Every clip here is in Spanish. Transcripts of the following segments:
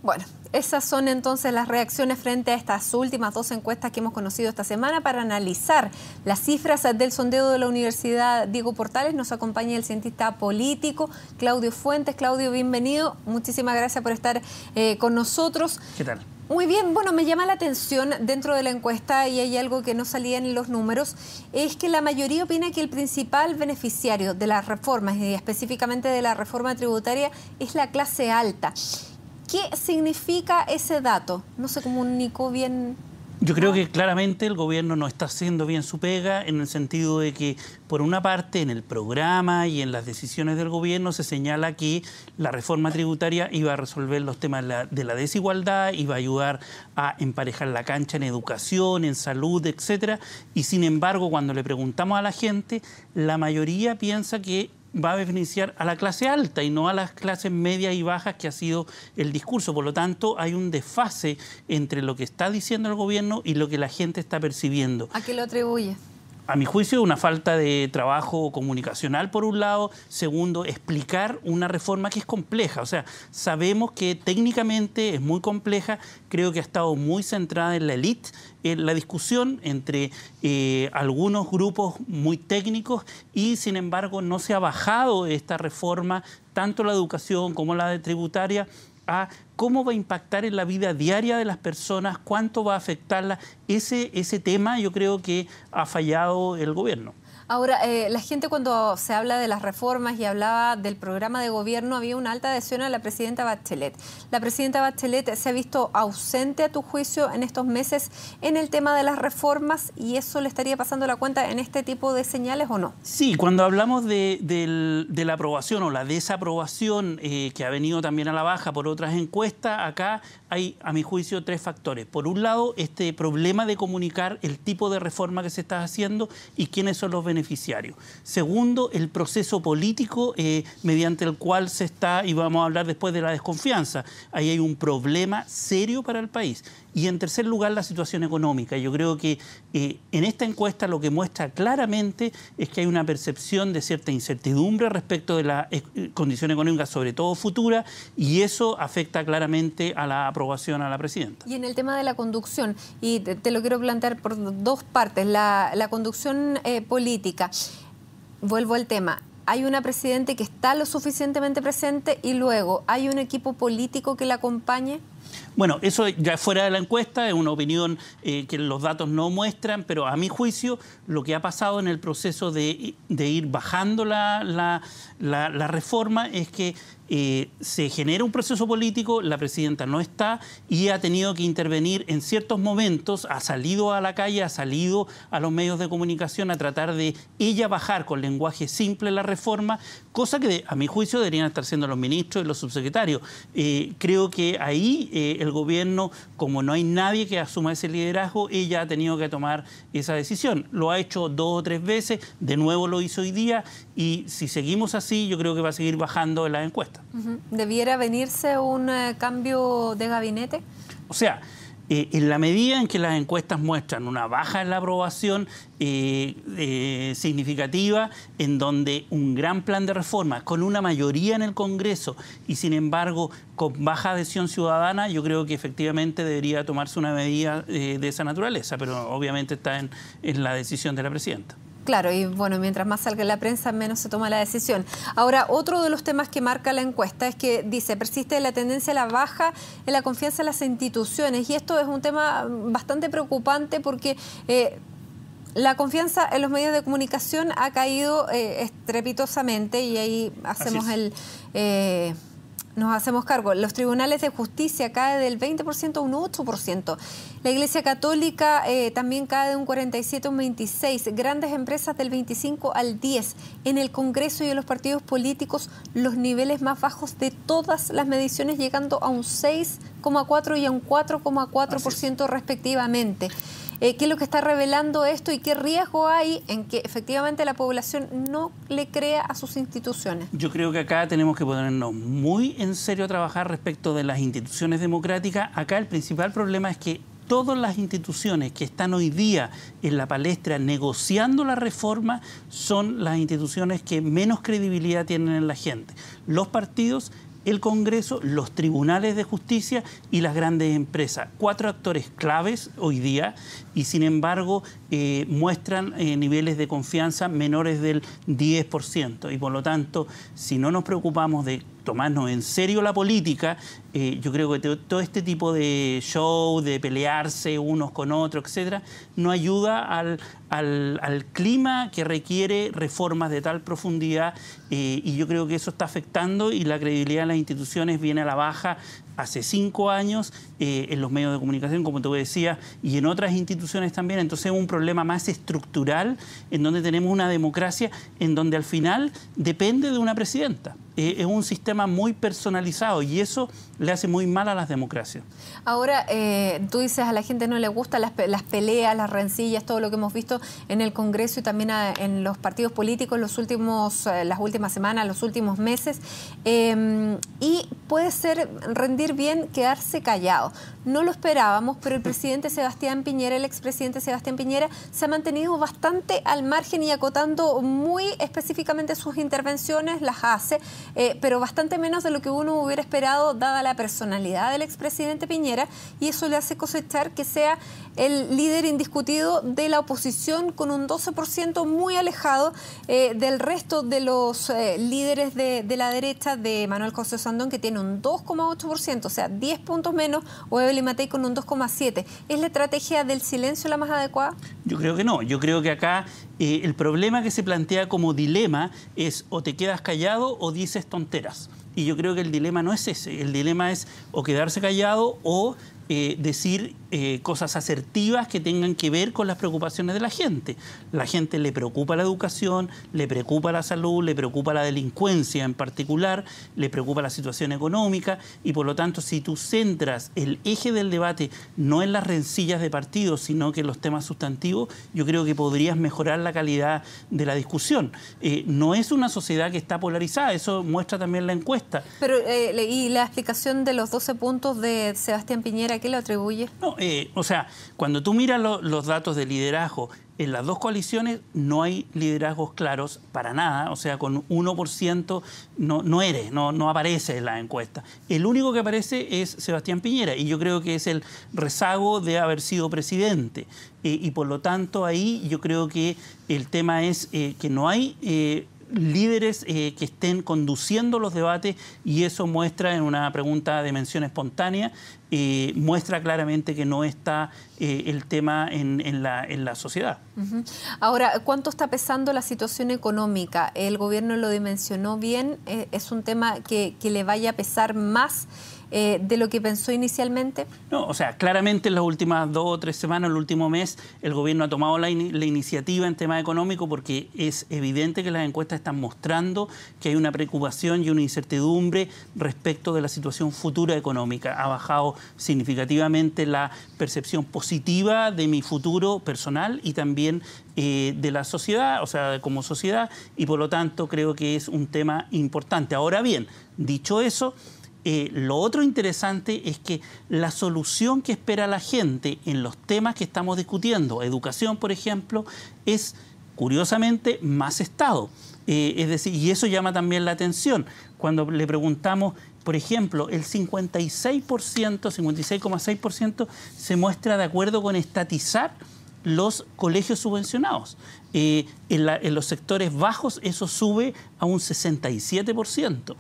Bueno, esas son entonces las reacciones frente a estas últimas dos encuestas que hemos conocido esta semana. Para analizar las cifras del sondeo de la Universidad Diego Portales nos acompaña el cientista político Claudio Fuentes. Claudio, bienvenido. Muchísimas gracias por estar con nosotros. ¿Qué tal? Muy bien, bueno, me llama la atención dentro de la encuesta, y hay algo que no salía en los números, es que la mayoría opina que el principal beneficiario de las reformas, y específicamente de la reforma tributaria, es la clase alta. ¿Qué significa ese dato? No se comunicó bien. Yo creo que claramente el gobierno no está haciendo bien su pega, en el sentido de que, por una parte, en el programa y en las decisiones del gobierno se señala que la reforma tributaria iba a resolver los temas de la desigualdad, iba a ayudar a emparejar la cancha en educación, en salud, etcétera. Y sin embargo, cuando le preguntamos a la gente, la mayoría piensa que va a beneficiar a la clase alta y no a las clases medias y bajas, que ha sido el discurso. Por lo tanto, hay un desfase entre lo que está diciendo el gobierno y lo que la gente está percibiendo. ¿A qué lo atribuye? A mi juicio, una falta de trabajo comunicacional, por un lado. Segundo, explicar una reforma que es compleja. O sea, sabemos que técnicamente es muy compleja. Creo que ha estado muy centrada en la élite, en la discusión entre algunos grupos muy técnicos, y sin embargo no se ha bajado esta reforma, tanto la educación como la tributaria, a cómo va a impactar en la vida diaria de las personas, cuánto va a afectarla. Ese tema yo creo que ha fallado el gobierno. Ahora, la gente, cuando se habla de las reformas y hablaba del programa de gobierno, había una alta adhesión a la presidenta Bachelet. La presidenta Bachelet se ha visto ausente, a tu juicio, en estos meses en el tema de las reformas, y eso le estaría pasando la cuenta en este tipo de señales, ¿o no? Sí, cuando hablamos de la aprobación o la desaprobación, que ha venido también a la baja por otras encuestas, acá hay, a mi juicio, tres factores. Por un lado, este problema de comunicar el tipo de reforma que se está haciendo y quiénes son los beneficiarios. Segundo, el proceso político mediante el cual se está, y vamos a hablar después de la desconfianza. Ahí hay un problema serio para el país. Y en tercer lugar, la situación económica. Yo creo que en esta encuesta lo que muestra claramente es que hay una percepción de cierta incertidumbre respecto de la condición económica, sobre todo futura, y eso afecta claramente a la aprobación a la presidenta. Y en el tema de la conducción, y te lo quiero plantear por dos partes, la conducción política. Vuelvo al tema. Hay una presidenta que está lo suficientemente presente, y luego hay un equipo político que la acompañe. Bueno, eso ya fuera de la encuesta, es una opinión que los datos no muestran, pero a mi juicio lo que ha pasado en el proceso de ir bajando la reforma es que se genera un proceso político, la presidenta no está y ha tenido que intervenir en ciertos momentos, ha salido a la calle, ha salido a los medios de comunicación a tratar de ella bajar con lenguaje simple la reforma, cosa que a mi juicio deberían estar haciendo los ministros y los subsecretarios. Creo que ahí el gobierno, como no hay nadie que asuma ese liderazgo, ella ha tenido que tomar esa decisión. Lo ha hecho 2 o 3 veces, de nuevo lo hizo hoy día, y si seguimos así yo creo que va a seguir bajando en las encuestas. ¿Debiera venirse un cambio de gabinete? O sea, en la medida en que las encuestas muestran una baja en la aprobación significativa, en donde un gran plan de reforma con una mayoría en el Congreso y sin embargo con baja adhesión ciudadana, yo creo que efectivamente debería tomarse una medida de esa naturaleza, pero obviamente está en la decisión de la presidenta. Claro, y bueno, mientras más salga en la prensa, menos se toma la decisión. Ahora, otro de los temas que marca la encuesta es que dice, persiste la tendencia a la baja en la confianza en las instituciones. Y esto es un tema bastante preocupante porque la confianza en los medios de comunicación ha caído estrepitosamente, y ahí hacemos nos hacemos cargo. Los tribunales de justicia caen del 20% a un 8%. La Iglesia Católica también cae de un 47 a un 26%. Grandes empresas del 25 al 10%. En el Congreso y en los partidos políticos, los niveles más bajos de todas las mediciones, llegando a un 6,4% y a un 4,4% respectivamente. ¿Qué es lo que está revelando esto y qué riesgo hay en que efectivamente la población no le crea a sus instituciones? Yo creo que acá tenemos que ponernos muy en serio a trabajar respecto de las instituciones democráticas. Acá el principal problema es que todas las instituciones que están hoy día en la palestra negociando la reforma son las instituciones que menos credibilidad tienen en la gente. Los partidos el Congreso, los tribunales de justicia y las grandes empresas. 4 actores claves hoy día y, sin embargo, muestran niveles de confianza menores del 10%. Y, por lo tanto, si no nos preocupamos de tomarnos en serio la política, yo creo que todo este tipo de show, de pelearse unos con otros, etcétera, no ayuda al clima que requiere reformas de tal profundidad, y yo creo que eso está afectando y la credibilidad de las instituciones viene a la baja hace 5 años en los medios de comunicación, como te decía, y en otras instituciones también. Entonces es un problema más estructural en donde tenemos una democracia en donde al final depende de una presidenta. Es un sistema muy personalizado y eso le hace muy mal a las democracias. Ahora, tú dices a la gente no le gustan las peleas, las rencillas, todo lo que hemos visto en el Congreso y también en los partidos políticos las últimas semanas, los últimos meses. Y puede ser rendir bien quedarse callado. No lo esperábamos, pero el presidente Sebastián Piñera, el expresidente Sebastián Piñera, se ha mantenido bastante al margen y acotando muy específicamente sus intervenciones, las hace, pero bastante menos de lo que uno hubiera esperado dada la personalidad del expresidente Piñera, y eso le hace cosechar que sea el líder indiscutido de la oposición con un 12% muy alejado del resto de los líderes de la derecha, de Manuel José Sandón, que tiene un 2,8%, o sea, 10 puntos menos, o Evelyn Matei con un 2,7%. ¿Es la estrategia del silencio la más adecuada? Yo creo que no. Yo creo que acá el problema que se plantea como dilema es o te quedas callado o dices tonteras. Y yo creo que el dilema no es ese. El dilema es o quedarse callado o decir cosas asertivas que tengan que ver con las preocupaciones de la gente. La gente le preocupa la educación, le preocupa la salud, le preocupa la delincuencia en particular, le preocupa la situación económica y, por lo tanto, si tú centras el eje del debate no en las rencillas de partidos, sino que en los temas sustantivos, yo creo que podrías mejorar la calidad de la discusión. No es una sociedad que está polarizada, eso muestra también la encuesta. Pero, ¿y la explicación de los 12 puntos de Sebastián Piñera, a qué lo atribuye? No, o sea, cuando tú miras los datos de liderazgo en las dos coaliciones, no hay liderazgos claros para nada. O sea, con 1% no aparece en la encuesta. El único que aparece es Sebastián Piñera y yo creo que es el rezago de haber sido presidente. Y por lo tanto, ahí yo creo que el tema es que no hay líderes que estén conduciendo los debates, y eso muestra en una pregunta de mención espontánea, muestra claramente que no está el tema en la sociedad. Ahora, ¿cuánto está pesando la situación económica? El gobierno lo dimensionó bien, ¿es un tema que le vaya a pesar más de lo que pensó inicialmente? No, o sea, claramente en las últimas 2 o 3 semanas, el último mes, el gobierno ha tomado la iniciativa en tema económico porque es evidente que las encuestas están mostrando que hay una preocupación y una incertidumbre respecto de la situación futura económica. Ha bajado significativamente la percepción positiva de mi futuro personal y también de la sociedad, o sea, como sociedad, y por lo tanto creo que es un tema importante. Ahora bien, dicho eso, lo otro interesante es que la solución que espera la gente en los temas que estamos discutiendo, educación, por ejemplo, es, curiosamente, más Estado. Es decir, y eso llama también la atención. Cuando le preguntamos, por ejemplo, el 56,6% se muestra de acuerdo con estatizar los colegios subvencionados. En los sectores bajos eso sube a un 67%.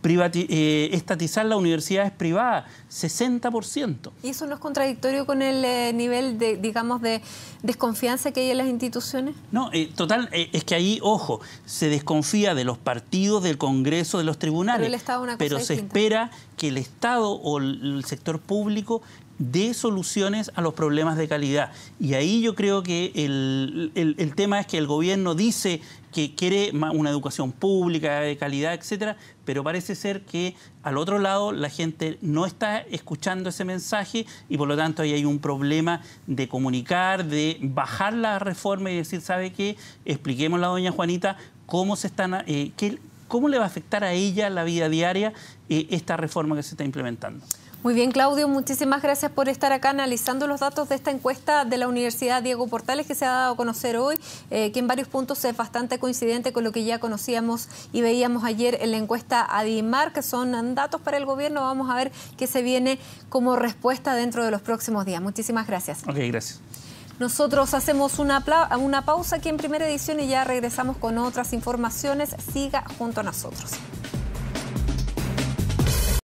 Estatizar las universidades privadas, 60%. ¿Y eso no es contradictorio con el nivel de, digamos, de desconfianza que hay en las instituciones? No, es que ahí, ojo, se desconfía de los partidos, del Congreso, de los tribunales, pero el Estado es una cosa pero se espera que el Estado o el sector público dé soluciones a los problemas de calidad. Y ahí yo creo que el tema es que el gobierno dice que quiere una educación pública, de calidad, etcétera, pero parece ser que al otro lado la gente no está escuchando ese mensaje y por lo tanto ahí hay un problema de comunicar, de bajar la reforma y decir, ¿sabe qué? Expliquémosle a doña Juanita cómo se están... cómo le va a afectar a ella la vida diaria esta reforma que se está implementando. Muy bien, Claudio, muchísimas gracias por estar acá analizando los datos de esta encuesta de la Universidad Diego Portales que se ha dado a conocer hoy, que en varios puntos es bastante coincidente con lo que ya conocíamos y veíamos ayer en la encuesta ADIMAR, que son datos para el gobierno. Vamos a ver qué se viene como respuesta dentro de los próximos días. Muchísimas gracias. Ok, gracias. Nosotros hacemos una pausa aquí en Primera Edición y ya regresamos con otras informaciones. Siga junto a nosotros.